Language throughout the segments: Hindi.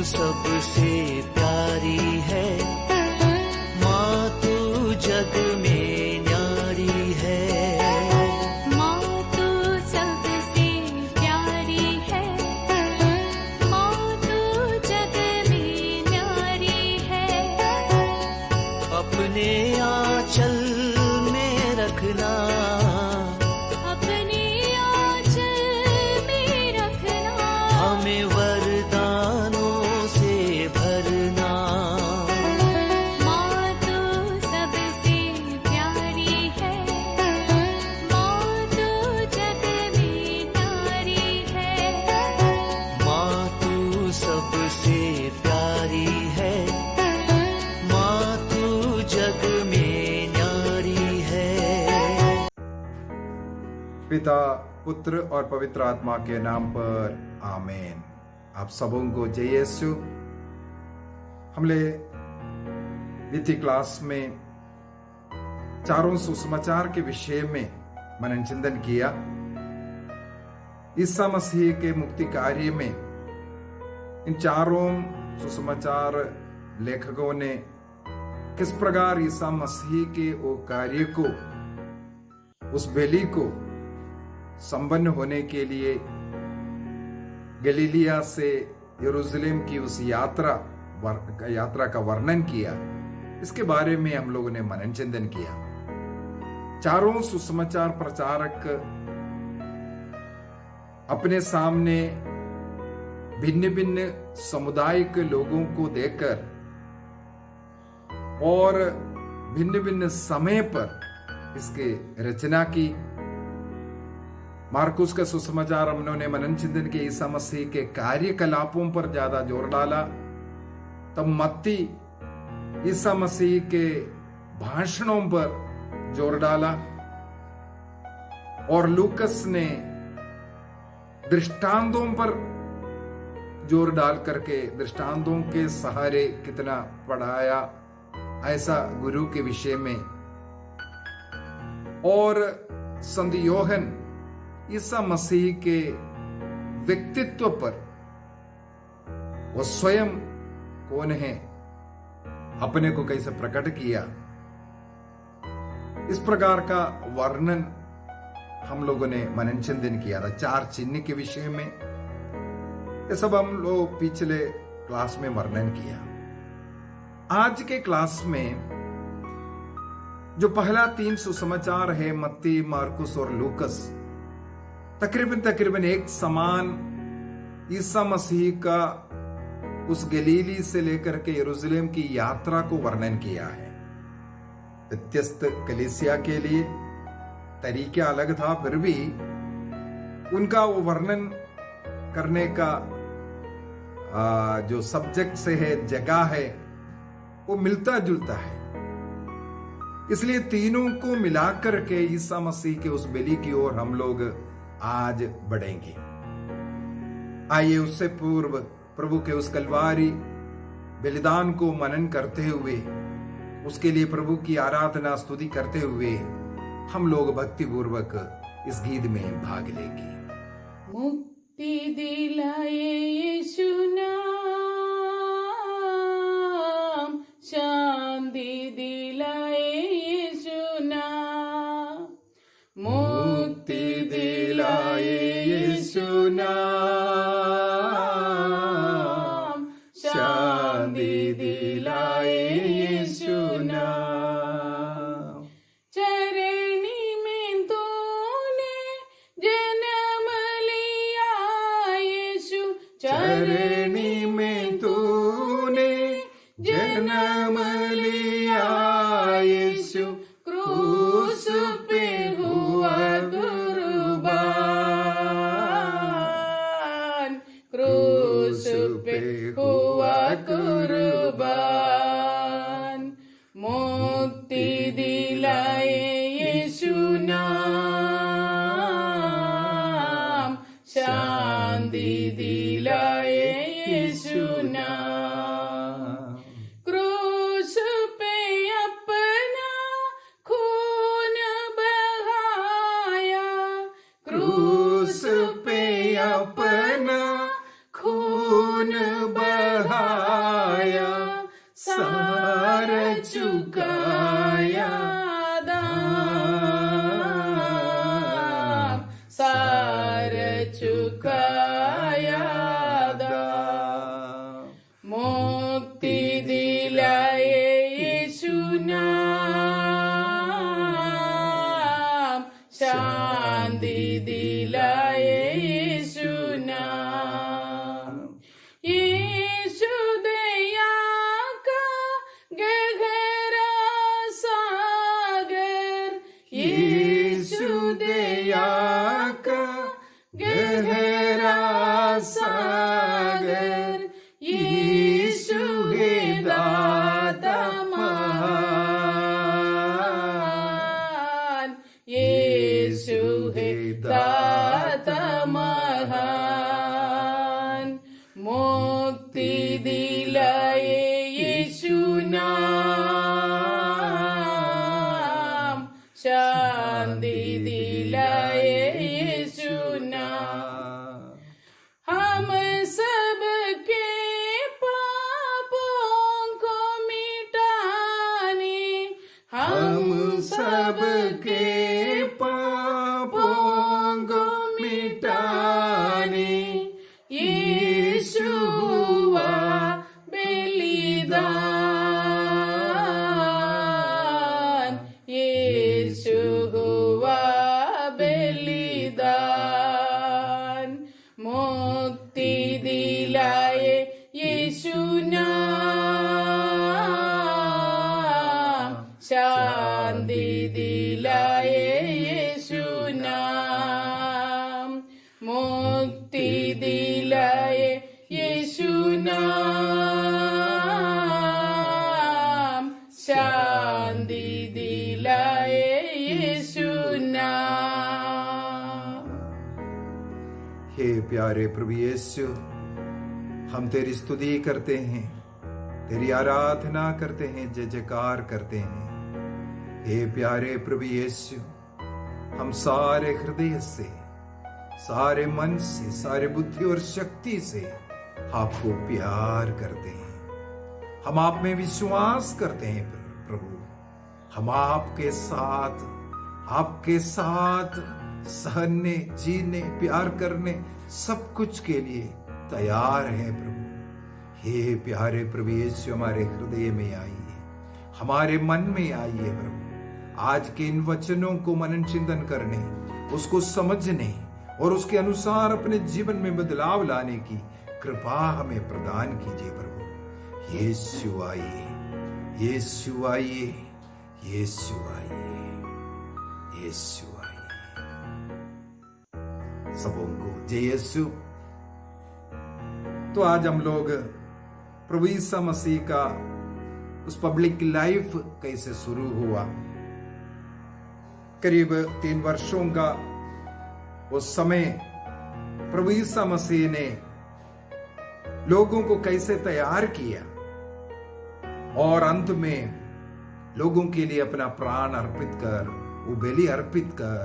सबसे प्यारी है, माँ तू जग में न्यारी है। माँ तू सबसे प्यारी है, माँ तू जग में न्यारी है। अपने आंचल में रखना, अपने आंचल में रखना, हमें वरदानों से भरना। माँ तू सबसे प्यारी है, माँ तू जग में न्यारी है। माँ तू सबसे प्यारी है, माँ तू जग में न्यारी है। पिता, पुत्र और पवित्र आत्मा के नाम पर आमीन। आप सबों को जय यीशु। हमने बीती क्लास में चारों सुसमाचार के विषय में मनन चिंतन किया। ईसा मसीह के मुक्ति कार्य में इन चारों सुसमाचार लेखकों ने किस प्रकार ईसा मसीह के वो कार्य को, उस बलि को संपन्न होने के लिए गलीलिया से यरूशलेम की उस यात्रा का वर्णन किया। इसके बारे में हम लोगों ने मनन चिंतन किया। चारों सुसमाचार प्रचारक अपने सामने भिन्न भिन्न समुदाय के लोगों को देकर और भिन्न भिन्न समय पर इसके रचना की। मार्कुस का सुसमाचार हम लोगों ने मनन चिंतन के ईसा मसीह के कार्यकलापों पर ज्यादा जोर डाला। तब मत्ती ईसा मसीह के भाषणों पर जोर डाला और लूकस ने दृष्टांतों पर जोर डाल करके दृष्टांतों के सहारे कितना पढ़ाया, ऐसा गुरु के विषय में। और संत योहन ईसा मसीह के व्यक्तित्व पर, वो स्वयं कौन है, अपने को कैसे प्रकट किया, इस प्रकार का वर्णन हम लोगों ने मनन चिंतन किया था। चार चिन्ह के विषय में ये सब हम लोग पिछले क्लास में वर्णन किया। आज के क्लास में जो पहला तीन सुसमाचार है, मत्ती, मार्कुस और लूकस, तकरीबन एक समान ईसा मसीह का उस गलीली से लेकर के यरूशलेम की यात्रा को वर्णन किया है। व्यत्यस्त कलीसिया के लिए तरीका अलग था, फिर भी उनका वो वर्णन करने का जो सब्जेक्ट से है, जगह है, वो मिलता जुलता है। इसलिए तीनों को मिलाकर के ईसा मसीह के उस बलि की ओर हम लोग आज बढ़ेंगे। आइए उससे पूर्व प्रभु के उस कलवारी बलिदान को मनन करते हुए, उसके लिए प्रभु की आराधना स्तुति करते हुए हम लोग भक्ति पूर्वक इस गीत में भाग लेंगे। मुक्ति दिलाए यीशु नाम, शांति दिलाए यीशु नाम। मुक्ति दिलाए यीशु नाम, शांति दिलाए यीशु नाम। चरणी में तूने जन्म लिया यीशु, चरणी में तूने जन्म लिया यीशु। क्रूस पे हुआ कुर्बान, क्रूस पे हुआ कुर्बान। मुक्ति दिलाए यीशु नाम, शांति दिलाए यीशु नाम। क्रूस पे अपना खून बहाया, क्रूस पे अपना खून बहाया। दिलाए यीशु नाम, शांति दिलाए यीशु नाम। हम सबके पापों को मिटाने, हम सबके पापों को मिटाने यीशु हुआ बलिदान, यीशु हुआ बलिदान। मुक्ति दिलाए यीशु नाम, शांति दिलाए यीशु नाम। मुक्ति दिलाए यीशु नाम, शांति दिलाए यीशु नाम। हे प्यारे प्रभु यीशु, हम तेरी स्तुति करते हैं, तेरी आराधना करते हैं, जय जयकार करते हैं। हे प्यारे प्रभु यीशु, हम सारे हृदय से, सारे मन से, सारे बुद्धि और शक्ति से आपको प्यार करते हैं। हम आप में विश्वास करते हैं प्रभु। हम आपके साथ सहने, जीने, प्यार करने, सब कुछ के लिए तैयार हैं प्रभु। हे प्यारे प्रभु यीशु, हमारे हृदय में आइए, हमारे मन में आइए प्रभु। आज के इन वचनों को मनन चिंतन करने, उसको समझने और उसके अनुसार अपने जीवन में बदलाव लाने की कृपा हमें प्रदान कीजिए प्रभु। यीशु आइए, यीशु आइए, यीशु आइए, यीशु आइए। सबों को जय यीशु। तो आज हम लोग प्रभु यीशु मसीह का उस पब्लिक लाइफ कैसे शुरू हुआ, करीब 3 वर्षों का उस समय प्रभु यीशु मसीह ने लोगों को कैसे तैयार किया और अंत में लोगों के लिए अपना प्राण अर्पित कर, वो बलि अर्पित कर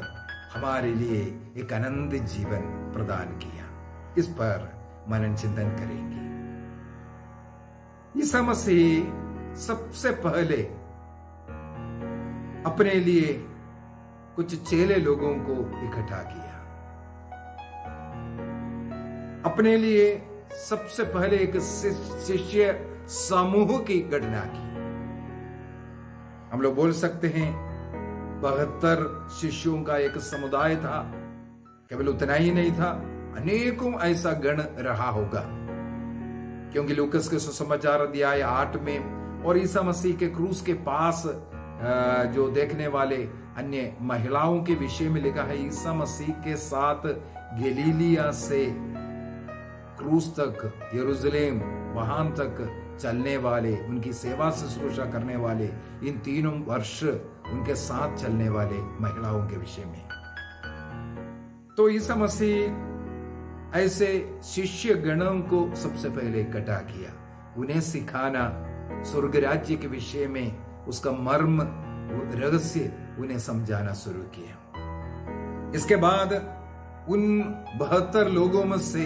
हमारे लिए एक आनंद जीवन प्रदान किया। इस पर मनन चिंतन करेंगे। यीशु मसीह सबसे पहले अपने लिए कुछ चेले लोगों को इकट्ठा किया। अपने लिए सबसे पहले एक शिष्य समूह की गणना की। हम लोग बोल सकते हैं 72 शिष्यों का एक समुदाय था। केवल उतना ही नहीं था, अनेकों ऐसा गण रहा होगा, क्योंकि लूकस के सुसमाचार अध्याय 8 में और ईसा मसीह के क्रूस के पास जो देखने वाले अन्य महिलाओं के विषय में लिखा है, ईसा मसीह के साथ गलीलिया से क्रूस तक, यरूशलेम, वहां तक चलने वाले, उनकी सेवा शुश्रूषा करने वाले, इन 3 वर्ष उनके साथ चलने वाले महिलाओं के विषय में। तो ईसा मसीह ऐसे शिष्य गणों को सबसे पहले इकट्ठा किया, उन्हें सिखाना, स्वर्ग राज्य के विषय में उसका मर्म, रहस्य उन्हें समझाना शुरू किया। इसके बाद उन 72 लोगों में से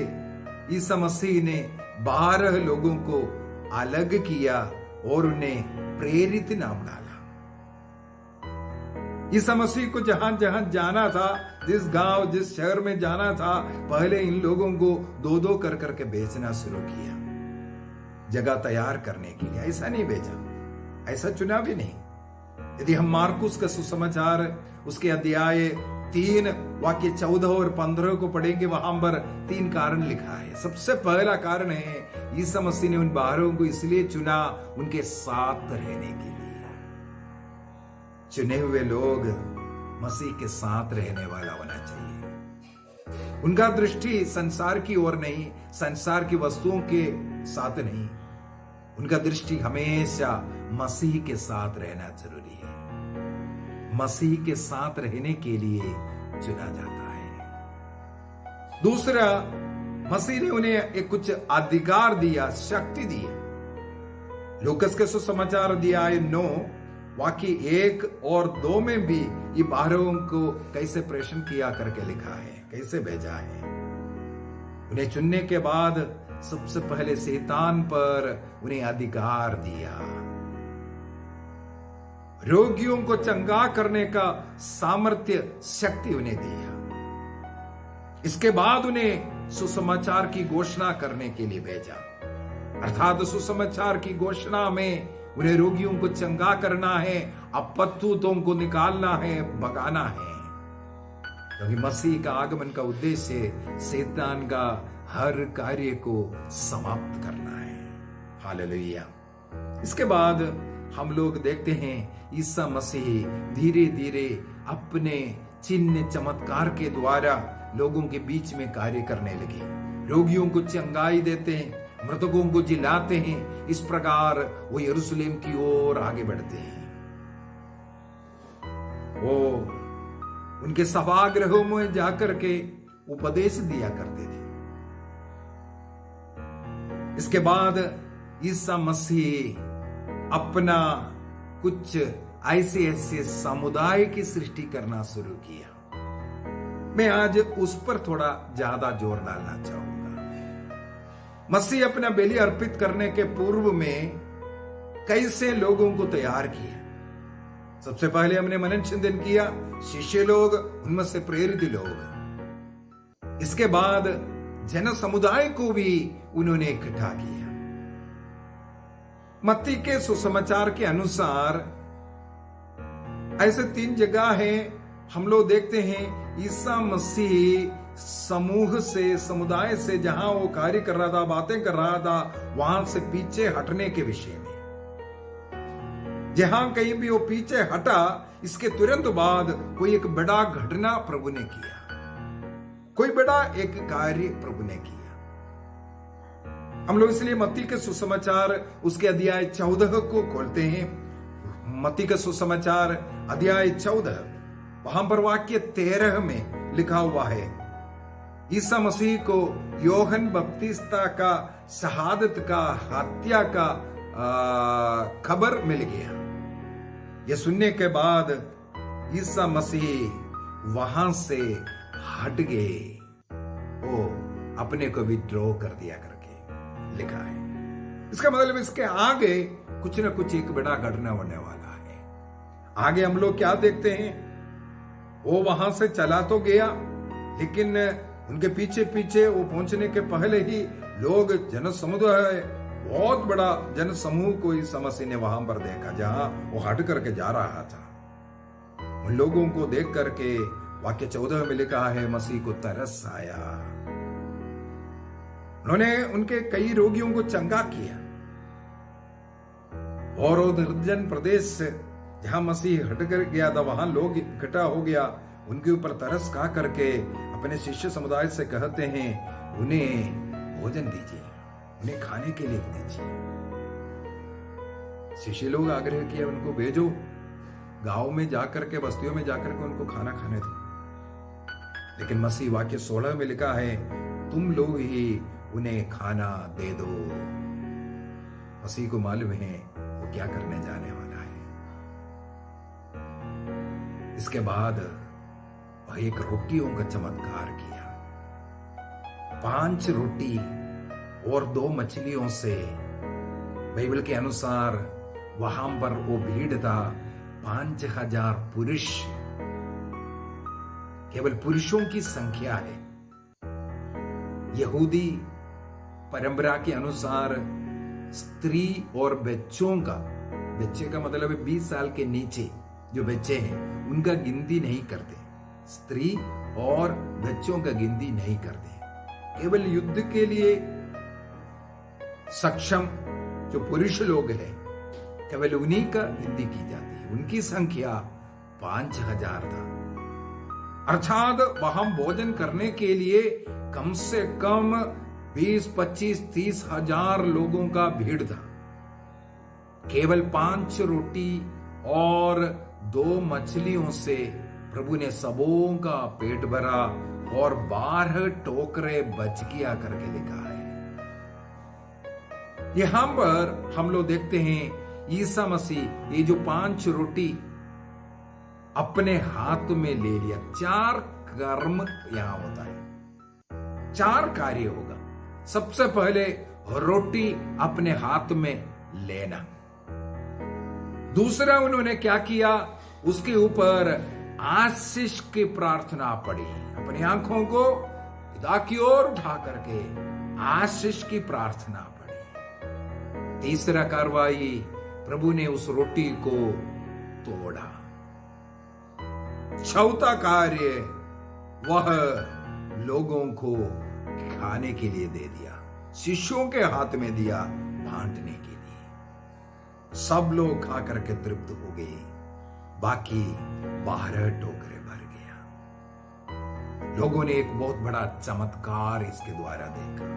ईसा मसीह ने 12 लोगों को अलग किया और उन्हें प्रेरित नाम डाला। ईसा मसीह को जहां जहां जाना था, जिस गांव, जिस शहर में जाना था, पहले इन लोगों को 2-2 कर करके भेजना शुरू किया, जगह तैयार करने के लिए। ऐसा नहीं भेजा, ऐसा चुना भी नहीं। यदि हम मार्कुस का सुसमाचार उसके अध्याय 3 वाक्य 14 और 15 को पढ़ेंगे, वहां पर 3 कारण लिखा है। सबसे पहला कारण है, ईसा मसीह ने उन 12 को इसलिए चुना उनके साथ रहने के लिए। चुने हुए लोग मसीह के साथ रहने वाला होना चाहिए। उनका दृष्टि संसार की ओर नहीं, संसार की वस्तुओं के साथ नहीं, उनका दृष्टि हमेशा मसीह के साथ रहना जरूरी है। मसीह के साथ रहने के लिए चुना जाता है। दूसरा, मसीह ने उन्हें एक कुछ अधिकार दिया, शक्ति दी। लूकस के सुसमाचार अध्याय 9 वाक्य 1 और 2 में भी ये 12 को कैसे प्रेषण किया करके लिखा है, कैसे भेजा है। उन्हें चुनने के बाद सबसे पहले शैतान पर उन्हें अधिकार दिया, रोगियों को चंगा करने का सामर्थ्य, शक्ति उन्हें दिया। इसके बाद उन्हें सुसमाचार की घोषणा करने के लिए भेजा, अर्थात सुसमाचार की घोषणा में उन्हें रोगियों को चंगा करना है, अपतुतों को निकालना है, भगाना है, क्योंकि मसीह का आगमन का उद्देश्य शैतान का हर कार्य को समाप्त करना है। हालेलुया। इसके बाद हम लोग देखते हैं ईसा मसीह धीरे धीरे अपने चिन्ह चमत्कार के द्वारा लोगों के बीच में कार्य करने लगे, रोगियों को चंगाई देते हैं, मृतकों को जिलाते हैं। इस प्रकार वो यरूशलेम की ओर आगे बढ़ते हैं। वो उनके सभागृहों में जाकर के उपदेश दिया करते थे। इसके बाद ईसा मसीह अपना कुछ ऐसे ऐसे समुदाय की सृष्टि करना शुरू किया। मैं आज उस पर थोड़ा ज्यादा जोर डालना चाहूंगा। मसीह अपना बलि अर्पित करने के पूर्व में कैसे लोगों को तैयार किया। सबसे पहले हमने मनन चिंतन किया, शिष्य लोग, उनमें से प्रेरित लोग। इसके बाद जन समुदाय को भी उन्होंने इकट्ठा किया। मत्ती के सुसमाचार के अनुसार ऐसे 3 जगह है हम लोग देखते हैं ईसा मसीह समूह से, समुदाय से, जहां वो कार्य कर रहा था, बातें कर रहा था, वहां से पीछे हटने के विषय में। जहां कहीं भी वो पीछे हटा, इसके तुरंत बाद कोई एक बड़ा घटना प्रभु ने किया, कोई बड़ा एक कार्य प्रभु ने किया। हम लोग इसलिए मत्ती के सुसमाचार उसके अध्याय 14 को खोलते हैं। मत्ती का सुसमाचार अध्याय 14, वहां पर वाक्य 13 में लिखा हुआ है, ईसा मसीह को योहन बपतिस्ता का शहादत का, हत्या का खबर मिल गया। यह सुनने के बाद ईसा मसीह वहां से हट गए, वो अपने को विद्रोह कर दिया करके लिखा है। इसका मतलब इसके आगे कुछ ना कुछ एक बड़ा घटना होने वाला है। आगे हम लोग क्या देखते हैं, वो वहां से चला तो गया, लेकिन उनके पीछे पीछे वो पहुंचने के पहले ही लोग, जन समुदाय, बहुत बड़ा जन समूह को इस मसीह ने वहां पर देखा, जहां वो हट करके जा रहा था। उन लोगों को देख करके वाक्य 14 में लिखा है, मसीह को तरस आया। उन्होंने उनके कई रोगियों को चंगा किया, और वो निर्जन प्रदेश जहां मसीह हट कर गया था, वहां लोग इकट्ठा हो गया। उनके ऊपर तरस खा करके अपने शिष्य समुदाय से कहते हैं, उन्हें भोजन दीजिए, उन्हें खाने के लिए दीजिए। शिष्य लोग आग्रह किया, उनको भेजो, गांव में जाकर के, बस्तियों में जाकर के उनको खाना खाने दो। लेकिन मसीह वाक्य 16 में लिखा है, तुम लोग ही उन्हें खाना दे दो। मसीह को मालूम है वो क्या करने जाने वाला है। इसके बाद वह एक रोटियों का चमत्कार किया। 5 रोटी और 2 मछलियों से, बाइबल के अनुसार वहां पर वो भीड़ था 5000 पुरुष, केवल पुरुषों की संख्या है। यहूदी परंपरा के अनुसार स्त्री और बच्चों का, बच्चे का मतलब है 20 साल के नीचे जो बच्चे हैं, उनका गिनती नहीं करते। स्त्री और बच्चों का गिनती नहीं करते। केवल युद्ध के लिए सक्षम जो पुरुष लोग हैं, केवल उन्हीं का गिनती की जाती है। उनकी संख्या 5000 था। अर्थात वहां भोजन करने के लिए कम से कम 20, 25, 30 हजार लोगों का भीड़ था। केवल 5 रोटी और 2 मछलियों से प्रभु ने सबों का पेट भरा और 12 टोकरे बच किया करके लिखा है। यहां पर हम लोग देखते हैं ईसा मसीह ये जो 5 रोटी अपने हाथ में ले लिया। 4 कर्म यहां होता है, 4 कार्य होगा। सबसे पहले रोटी अपने हाथ में लेना। दूसरा उन्होंने क्या किया, उसके ऊपर आशीष की प्रार्थना पड़ी। अपनी आंखों को पिता की ओर उठा करके आशीष की प्रार्थना पड़ी। तीसरा कार्रवाई, प्रभु ने उस रोटी को तोड़ा। चौथा कार्य, वह लोगों को खाने के लिए दे दिया, शिष्यों के हाथ में दिया बांटने के लिए। सब लोग खा करके तृप्त हो गए, बाकी 12 टोकरे भर गया। लोगों ने एक बहुत बड़ा चमत्कार इसके द्वारा देखा।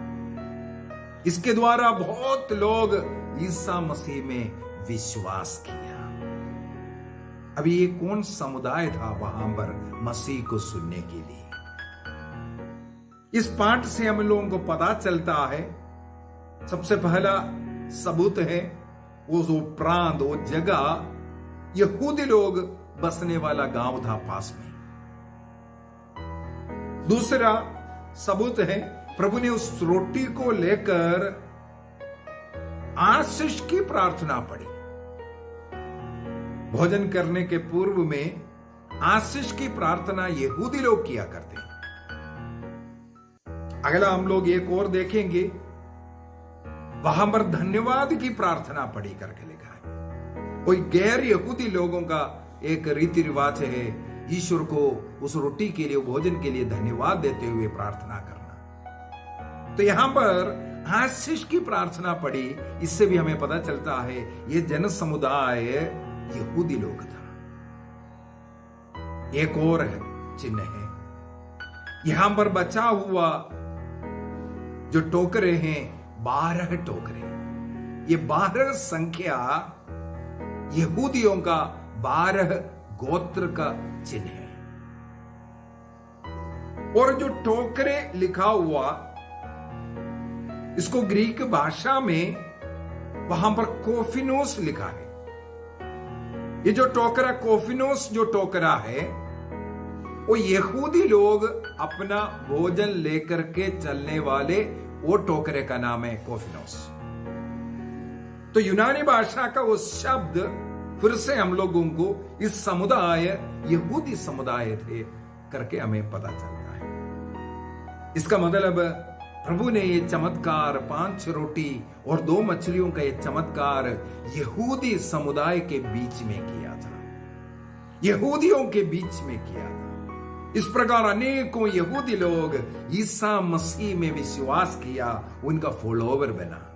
इसके द्वारा बहुत लोग ईसा मसीह में विश्वास किया। अभी ये कौन समुदाय था वहां पर मसीह को सुनने के लिए? इस पाठ से हम लोगों को पता चलता है, सबसे पहला सबूत है वो जो प्रांत, वो जगह यहूदी लोग बसने वाला गांव था पास में। दूसरा सबूत है प्रभु ने उस रोटी को लेकर आशीष की प्रार्थना पड़ी। भोजन करने के पूर्व में आशीष की प्रार्थना यहूदी लोग किया करते हैं। अगला हम लोग एक और देखेंगे, वहां पर धन्यवाद की प्रार्थना पड़ी करके लिखा है। कोई गैर यहूदी लोगों का एक रीति रिवाज है ईश्वर को उस रोटी के लिए, भोजन के लिए धन्यवाद देते हुए प्रार्थना करना। तो यहां पर आशीष की प्रार्थना पड़ी। इससे भी हमें पता चलता है ये जन समुदाय यहूदी लोग था। एक और है चिन्ह है, यहां पर बचा हुआ जो टोकरे हैं 12 टोकरे। ये 12 संख्या यहूदियों का 12 गोत्र का चिन्ह है। और जो टोकरे लिखा हुआ, इसको ग्रीक भाषा में वहां पर कोफिनोस लिखा है। ये जो टोकरा, कोफिनोस जो टोकरा है, वो यहूदी लोग अपना भोजन लेकर के चलने वाले वो टोकरे का नाम है कोफिनोस। तो यूनानी भाषा का वो शब्द फिर से हम लोगों को इस समुदाय, यहूदी समुदाय थे करके हमें पता चलता है। इसका मतलब प्रभु ने ये चमत्कार 5 रोटी और 2 मछलियों का ये चमत्कार यहूदी समुदाय के बीच में किया था, यहूदियों के बीच में किया था। इस प्रकार अनेकों यहूदी लोग ईसा मसीह में विश्वास किया, उनका फॉलोवर बना।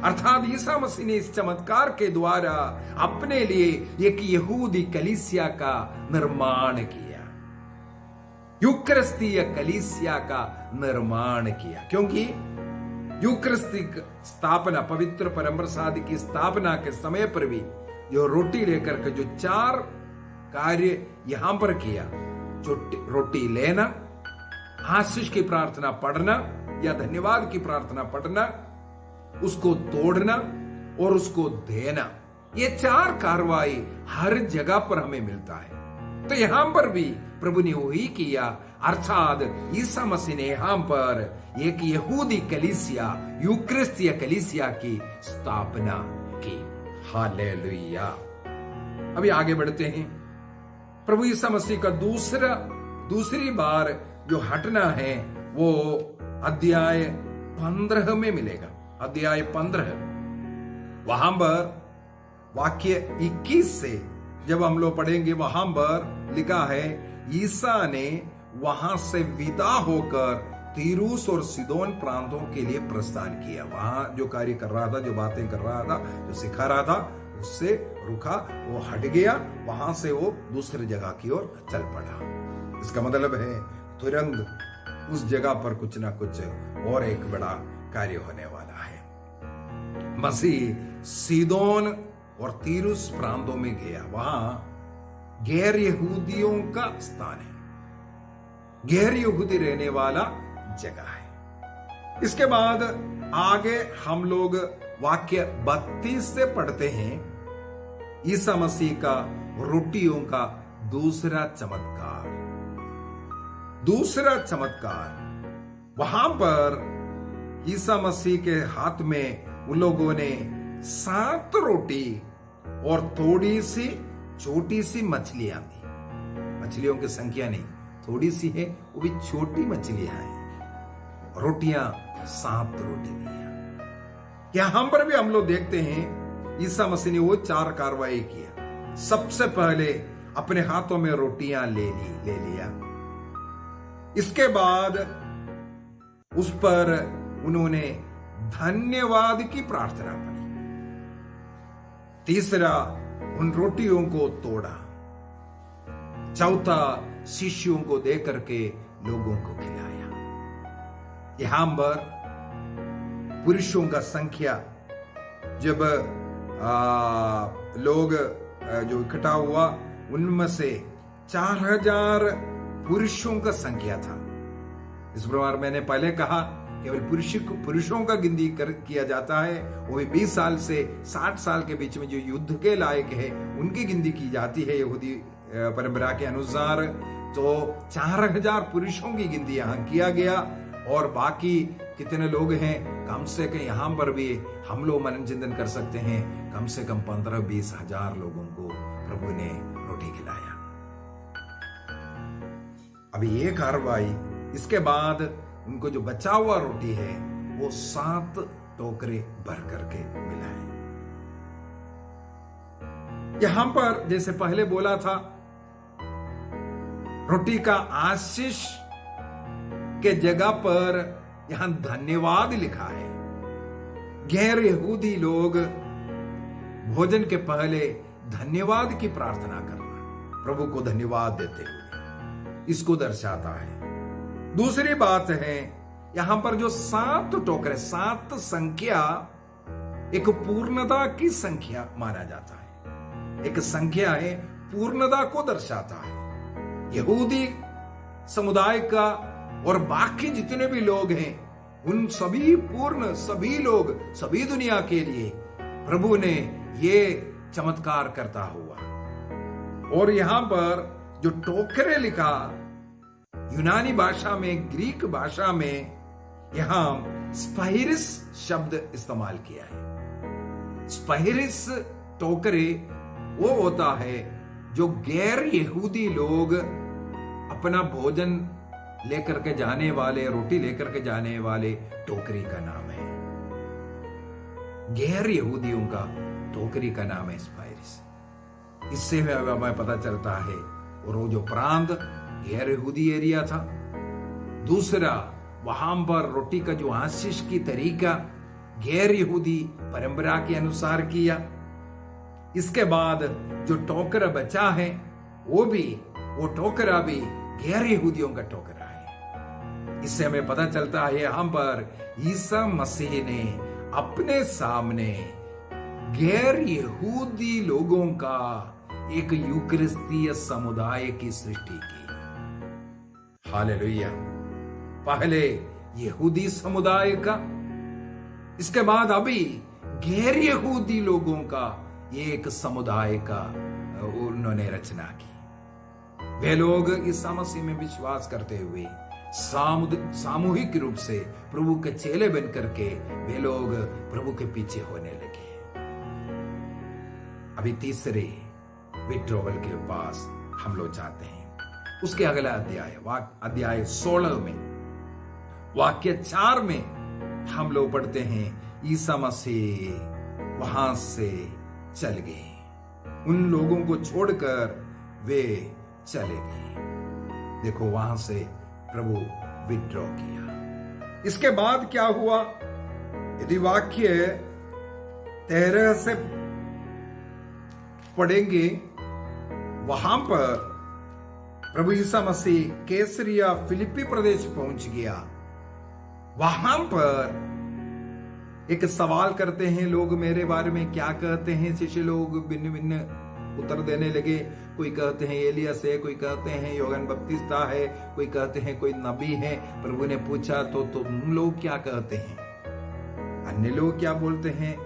अर्थात ईसा मसीह ने इस चमत्कार के द्वारा अपने लिए एक यहूदी कलीसिया का निर्माण किया, यूकरिस्तीय कलीसिया का निर्माण किया। क्योंकि यूकरिस्तिक स्थापना, पवित्र परमप्रसाद की स्थापना के समय पर भी जो रोटी लेकर के जो 4 कार्य यहां पर किया, जो रोटी लेना, आशीष की प्रार्थना पढ़ना या धन्यवाद की प्रार्थना पढ़ना, उसको तोड़ना और उसको देना, ये 4 कार्रवाई हर जगह पर हमें मिलता है। तो यहां पर भी प्रभु ने वही किया। अर्थात ईसा मसीह ने यहां पर एक यहूदी कलीसिया, यूक्रिस्तीय कलीसिया की स्थापना की। हालेलुया। अभी आगे बढ़ते हैं। प्रभु ईसा मसीह का दूसरी बार जो हटना है वो अध्याय 15 में मिलेगा। अध्याय 15 वहां पर वाक्य 21 से जब हम लोग पढ़ेंगे, वहां पर लिखा है ईसा ने वहां से विदा होकर तीरूस और सिदोन प्रांतों के लिए प्रस्थान किया। वहां जो कार्य कर रहा था, जो बातें कर रहा था, जो सिखा रहा था, उससे रुका, वो हट गया, वहां से वो दूसरी जगह की ओर चल पड़ा। इसका मतलब है तुरंत उस जगह पर कुछ ना कुछ और एक बड़ा कार्य होने वाला है। मसीह सीदोन और तीरुस प्रांतों में गया। वहां गैर यहूदियों का स्थान है, गैर यहूदी रहने वाला जगह है। इसके बाद आगे हम लोग वाक्य 32 से पढ़ते हैं ईसा मसीह का रोटियों का दूसरा चमत्कार। दूसरा चमत्कार, वहां पर ईसा मसीह के हाथ में उन लोगों ने 7 रोटी और थोड़ी सी छोटी सी मछलियां दी। मछलियों की संख्या नहीं, थोड़ी सी है, वो भी छोटी मछलियां हैं। रोटियां 7 रोटी दी। यहां पर भी हम लोग देखते हैं ईसा मसीह ने वो 4 कार्रवाई किया। सबसे पहले अपने हाथों में रोटियां ले लिया। इसके बाद उस पर उन्होंने धन्यवाद की प्रार्थना करी। तीसरा, उन रोटियों को तोड़ा। चौथा, शिष्यों को दे करके लोगों को खिलाया। यहां पर पुरुषों का संख्या, जब लोग जो इकट्ठा हुआ, उनमें से 4000 पुरुषों का संख्या था। इस प्रकार मैंने पहले कहा केवल पुरुषों का गिनती किया जाता है, वो भी 20 साल से 60 साल के बीच में जो युद्ध के लायक है उनकी गिनती की जाती है यहूदी परंपरा के अनुसार। तो 4000 पुरुषों की गिनती यहां किया गया, और बाकी कितने लोग हैं, कम से कम यहां पर भी हम लोग मनन चिंतन कर सकते हैं, कम से कम 15-20 हजार लोगों को प्रभु ने रोटी खिलाया। अभी ये कार्रवाई, इसके बाद उनको जो बचा हुआ रोटी है वो 7 टोकरे भर करके मिला है। यहां पर जैसे पहले बोला था, रोटी का आशीष के जगह पर यहां धन्यवाद लिखा है। गैर यहूदी लोग भोजन के पहले धन्यवाद की प्रार्थना करना, प्रभु को धन्यवाद देते हुए, इसको दर्शाता है। दूसरी बात है, यहां पर जो 7 टोकरे, 7 संख्या एक पूर्णता की संख्या माना जाता है। एक संख्या है, पूर्णता को दर्शाता है। यहूदी समुदाय का और बाकी जितने भी लोग हैं, उन सभी पूर्ण, सभी लोग, सभी दुनिया के लिए प्रभु ने ये चमत्कार करता हुआ। और यहां पर जो टोकरे लिखा, यूनानी भाषा में, ग्रीक भाषा में यहां स्पाइरिस शब्द इस्तेमाल किया है। स्पाइरिस टोकरे वो होता है जो गैर यहूदी लोग अपना भोजन लेकर के जाने वाले, रोटी लेकर के जाने वाले टोकरी का नाम है। गैर यहूदियों का टोकरी का नाम है स्पाइरिस। इससे हमें पता चलता है, और वो जो प्रांत गैर यहूदी एरिया था। दूसरा, वहां पर रोटी का जो आशीष की तरीका गैर यहूदी परंपरा के अनुसार किया। इसके बाद जो टोकरा बचा है, वो टोकरा भी गैर यहूदियों का टोकरा है। इससे हमें पता चलता है यहां पर ईसा मसीह ने अपने सामने गैर यहूदी लोगों का एक यूकरिस्तीय समुदाय की सृष्टि की। हालेलुया। पहले यहूदी समुदाय का, इसके बाद अभी गैर यहूदी लोगों का एक समुदाय का उन्होंने रचना की। वे लोग ईसा मसीह में विश्वास करते हुए सामूहिक रूप से प्रभु के चेले बन करके वे लोग प्रभु के पीछे होने लगे। अभी तीसरे विड्रॉवल के पास हम लोग जाते हैं। उसके अगला अध्याय 16 में वाक्य 4 में हम लोग पढ़ते हैं, ईसा मसीह वहां से चल गए। उन लोगों को छोड़कर वे चले गए। देखो, वहां से प्रभु विड्रॉ किया। इसके बाद क्या हुआ? यदि वाक्य 13 से पढ़ेंगे, वहां पर प्रभु ईसा मसीह कैसरिया फिलिप्पी प्रदेश पहुंच गया। वहां पर एक सवाल करते हैं लोग, मेरे बारे में क्या कहते हैं? शिष्य लोग भिन्न भिन्न उत्तर देने लगे। कोई कहते हैं एलियस है, कोई कहते हैं यूहन्ना बपतिस्ता है, कोई कहते हैं कोई नबी है। प्रभु ने पूछा तो तुम लोग क्या कहते हैं? अन्य लोग क्या बोलते हैं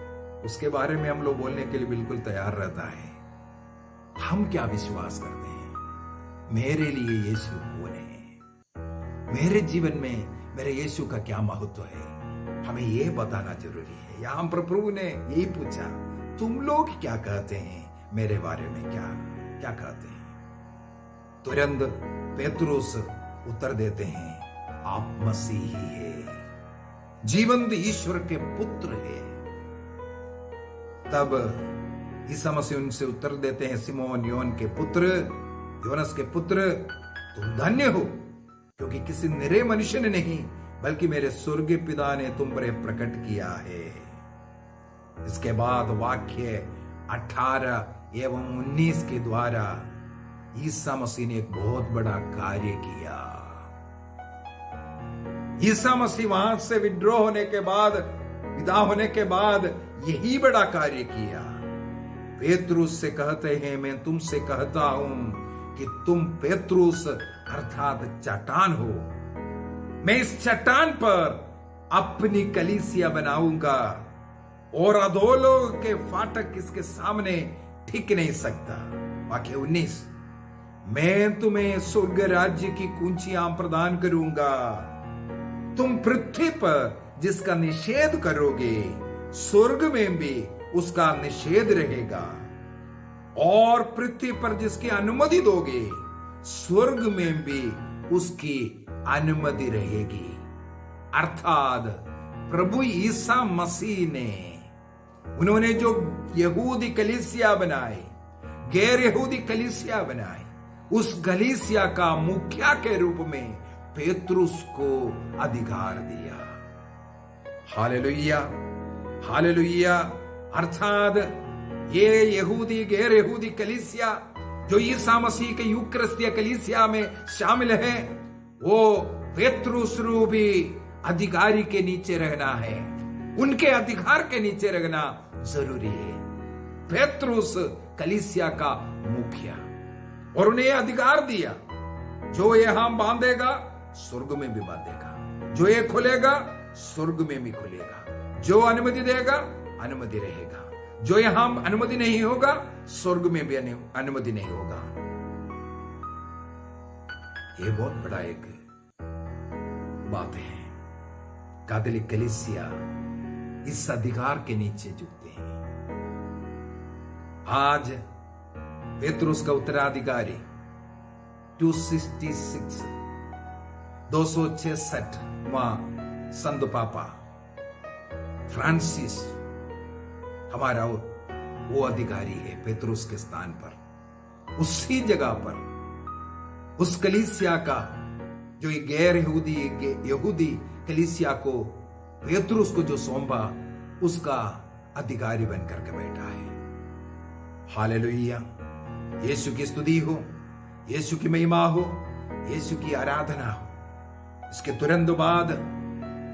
उसके बारे में हम लोग बोलने के लिए बिल्कुल तैयार रहता है। हम क्या विश्वास करते हैं? मेरे लिए यीशु कौन है? मेरे जीवन में मेरे यीशु का क्या महत्व है, हमें यह बताना जरूरी है। यहां पर प्रभु ने यही पूछा, तुम लोग क्या कहते हैं मेरे बारे में, क्या कहते हैं? तुरंत पेतरुस उत्तर देते हैं, आप मसीही है, जीवंत ईश्वर के पुत्र है। तब ईसा मसीह उनसे उत्तर देते हैं, सिमोन योन के पुत्र, योनस के पुत्र, तुम धन्य हो, क्योंकि किसी निरे मनुष्य ने नहीं बल्कि मेरे स्वर्गीय पिता ने तुम पर प्रकट किया है। इसके बाद वाक्य 18 एवं 19 के द्वारा ईसा मसीह ने एक बहुत बड़ा कार्य किया। ईसा मसीह वहां से विद्रोह होने के बाद, विदा होने के बाद यही बड़ा कार्य किया। पेतरुस से कहते हैं, मैं तुमसे कहता हूं कि तुम पेतरुस अर्थात चट्टान हो, मैं इस चट्टान पर अपनी कलीसिया बनाऊंगा और अधोलों के फाटक इसके सामने टिक नहीं सकता। वाक्य 19, मैं तुम्हें स्वर्ग राज्य की कुंजियां प्रदान करूंगा। तुम पृथ्वी पर जिसका निषेध करोगे, स्वर्ग में भी उसका निषेध रहेगा, और पृथ्वी पर जिसकी अनुमति दोगे, स्वर्ग में भी उसकी अनुमति रहेगी। अर्थात प्रभु ईसा मसीह ने, उन्होंने जो यहूदी कलीसिया बनाए, गैर यहूदी कलीसिया बनाए, उस कलीसिया का मुखिया के रूप में पेतरुस को अधिकार दिया। Hallelujah, hallelujah. अर्थात ये यहूदी गैर यहूदी कलीसिया जो ईसा मसीह के यूकरिस्तीय कलीसिया में शामिल है, वो पेतरुस रूपी अधिकारी के नीचे रहना है, उनके अधिकार के नीचे रहना जरूरी है। पेतरुस कलीसिया का मुखिया, और उन्हें अधिकार दिया, जो यहां बांधेगा स्वर्ग में भी बांधेगा, जो ये खोलेगा स्वर्ग में भी खुलेगा, जो अनुमति देगा अनुमति रहेगा, जो यहां अनुमति नहीं होगा स्वर्ग में भी अनुमति नहीं होगा। ये बहुत बड़ा एक बात है। कैथोलिक कलीसिया इस अधिकार के नीचे झुकते हैं। आज पेतरुस का उत्तराधिकारी 266 266वां संत पापा फ्रांसिस हमारा वो अधिकारी है पेतरुस के स्थान पर। उसी जगह पर उस कलीसिया का जो गैर यहूदी कलीसिया को पेतरुस को जो सौंपा, उसका अधिकारी बनकर के बैठा है। हालेलुया। यीशु की स्तुति हो, यीशु की महिमा हो, यीशु की आराधना हो। इसके तुरंत बाद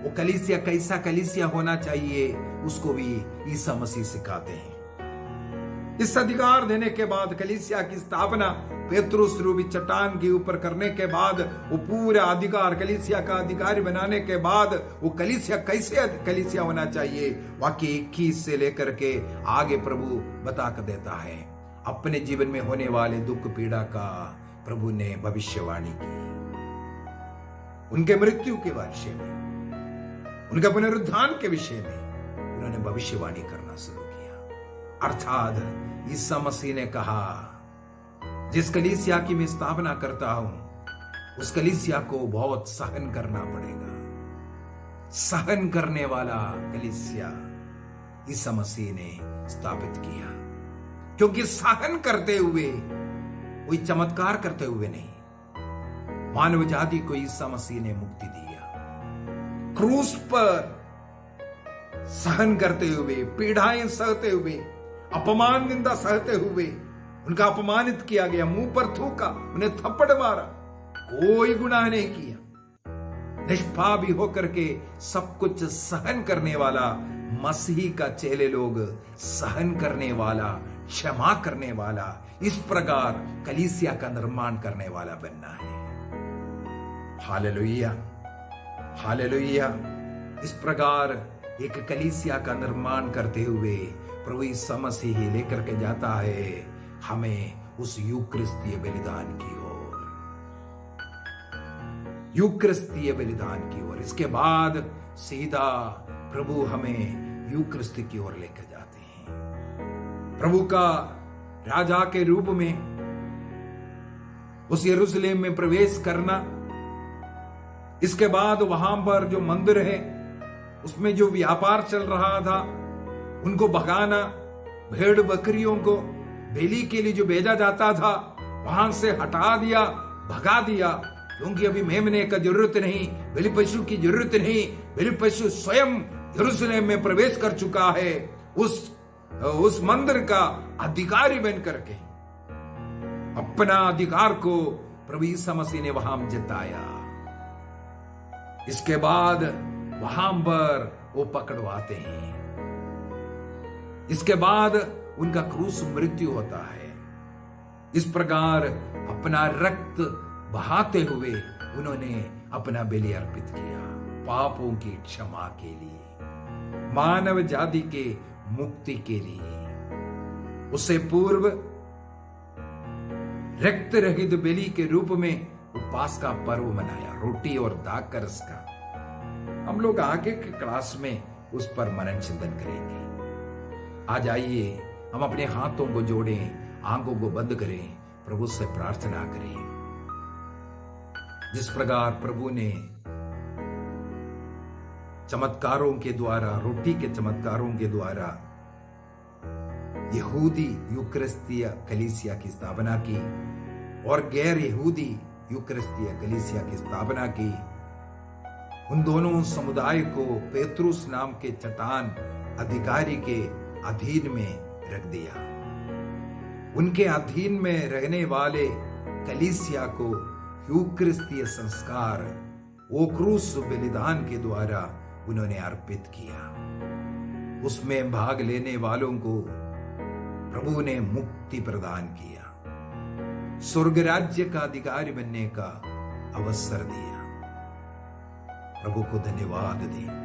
वो कलीसिया कैसा कलीसिया होना चाहिए उसको भी ईसा मसीह सिखाते हैं। इस अधिकार देने के बाद कलीसिया की स्थापना पेतरुस रूपी चट्टान के ऊपर करने के बाद, वो पूरा अधिकार कलीसिया का अधिकारी बनाने के बाद, वो कलीसिया कैसे कलीसिया होना चाहिए, वाक्य 21 से लेकर के आगे प्रभु बता कर देता है। अपने जीवन में होने वाले दुख पीड़ा का प्रभु ने भविष्यवाणी की। उनके मृत्यु के विषय में, उनके पुनरुत्थान के विषय में उन्होंने भविष्यवाणी करना शुरू किया। अर्थात ईसा मसीह ने कहा, जिस कलीसिया की मैं स्थापना करता हूं, उस कलीसिया को बहुत सहन करना पड़ेगा। सहन करने वाला कलीसिया ईसा मसीह ने स्थापित किया, क्योंकि सहन करते हुए, कोई चमत्कार करते हुए नहीं, मानव जाति को ईसा मसीह ने मुक्ति दिया। क्रूस पर सहन करते हुए, पीड़ाएं सहते हुए, अपमान निंदा सहते हुए, उनका अपमानित किया गया, मुंह पर थूका, उन्हें थप्पड़ मारा, कोई गुनाह नहीं किया। निष्पापी होकर के सब कुछ सहन करने वाला मसीह का चेले लोग सहन करने वाला क्षमा करने वाला, इस प्रकार कलीसिया का निर्माण करने वाला बनना है। Hallelujah, hallelujah. इस प्रकार एक कलीसिया का निर्माण करते हुए प्रभु यीशु मसीह लेकर के जाता है हमें उस यूक्रिस्तीय बलिदान की ओर, यूक्रिस्तीय बलिदान की ओर। इसके बाद सीधा प्रभु हमें यूक्रिस्त की ओर लेकर जाते हैं। प्रभु का राजा के रूप में उस यरूशलेम में प्रवेश करना, इसके बाद वहां पर जो मंदिर है उसमें जो व्यापार चल रहा था उनको भगाना, भेड़ बकरियों को बेली के लिए जो भेजा जाता था वहां से हटा दिया, भगा दिया, क्योंकि अभी मेमने का जरूरत नहीं, बलि पशु की जरूरत नहीं। बलि पशु स्वयं यरूशलेम में प्रवेश कर चुका है, उस मंदिर का अधिकारी बन करके अपना अधिकार को प्रभु यीशु मसीह ने वहां जताया। इसके बाद वहां पर वो पकड़वाते हैं। इसके बाद उनका क्रूस मृत्यु होता है। इस प्रकार अपना रक्त बहाते हुए उन्होंने अपना बलि अर्पित किया पापों की क्षमा के लिए, मानव जाति के मुक्ति के लिए। उससे पूर्व रक्त रहित बलि के रूप में उपवास का पर्व मनाया, रोटी और दाग का रस का। हम लोग आगे के क्लास में उस पर मनन चिंतन करेंगे। आज आइए हम अपने हाथों को जोड़ें, आंखों को बंद करें, प्रभु से प्रार्थना करें। जिस प्रकार प्रभु ने चमत्कारों के द्वारा, रोटी के चमत्कारों के द्वारा यहूदी यूक्रिस्तीय कलीसिया की स्थापना की और गैर यहूदी यूक्रिस्तीय कलीसिया की स्थापना की, उन दोनों समुदाय को पेत्रुस नाम के चट्टान अधिकारी के अधीन में रख दिया। उनके अधीन में रहने वाले कलीसिया को यूक्रिस्तीय संस्कार वो क्रूस बलिदान के द्वारा उन्होंने अर्पित किया। उसमें भाग लेने वालों को प्रभु ने मुक्ति प्रदान किया, स्वर्ग राज्य का अधिकारी बनने का अवसर दिया। प्रभु को धन्यवाद दें।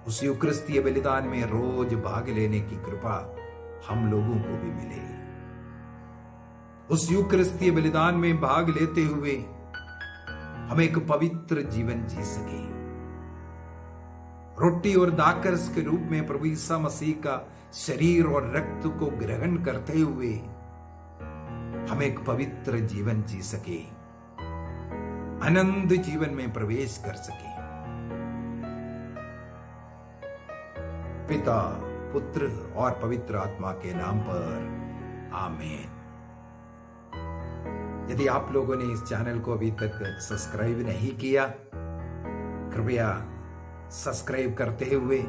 उस यूक्रिस्तीय बलिदान में रोज भाग लेने की कृपा हम लोगों को भी मिले। उस यूक्रिस्तीय बलिदान में भाग लेते हुए हम एक पवित्र जीवन जी सके। रोटी और दाकरस के रूप में प्रभु यीशु मसीह का शरीर और रक्त को ग्रहण करते हुए हम एक पवित्र जीवन जी सके, आनंद जीवन में प्रवेश कर सके। पिता, पुत्र और पवित्र आत्मा के नाम पर आमीन। यदि आप लोगों ने इस चैनल को अभी तक सब्सक्राइब नहीं किया, कृपया सब्सक्राइब करते हुए,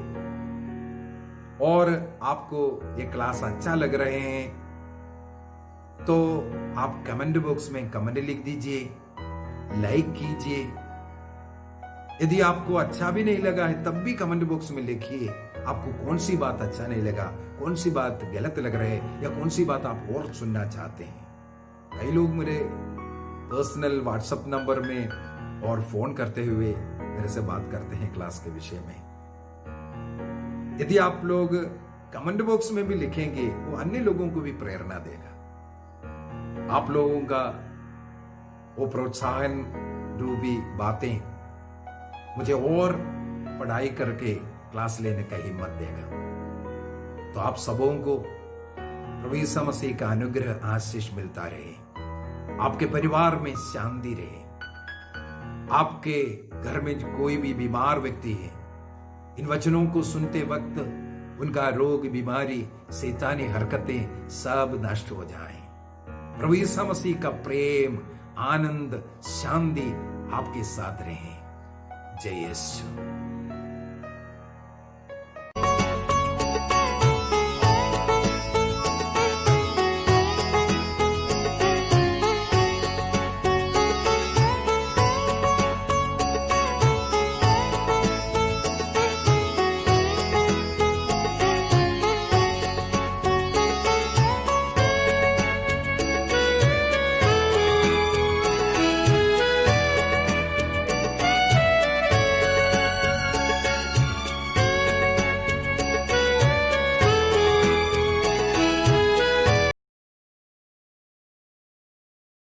और आपको ये क्लास अच्छा लग रहे हैं तो आप कमेंट बॉक्स में कमेंट लिख दीजिए, लाइक कीजिए। यदि आपको अच्छा भी नहीं लगा है तब भी कमेंट बॉक्स में लिखिए आपको कौन सी बात अच्छा नहीं लगा, कौन सी बात गलत लग रहा है, या कौन सी बात आप और सुनना चाहते हैं। कई लोग मेरे पर्सनल व्हाट्सएप नंबर में और फोन करते हुए मेरे से बात करते हैं क्लास के विषय में। यदि आप लोग कमेंट बॉक्स में भी लिखेंगे वो अन्य लोगों को भी प्रेरणा देगा। आप लोगों का वो प्रोत्साहन रूपी बातें मुझे और पढ़ाई करके क्लास लेने का हिम्मत देगा। तो आप सबों को प्रभु यीशु मसीह का अनुग्रह आशीष मिलता रहे, आपके परिवार में शांति रहे, आपके घर में कोई भी बीमार व्यक्ति है, इन वचनों को सुनते वक्त उनका रोग, बीमारी, शैतानी हरकतें सब नष्ट हो जाएं। प्रभु यीशु मसीह का प्रेम, आनंद, शांति आपके साथ रहे। जय यीशु।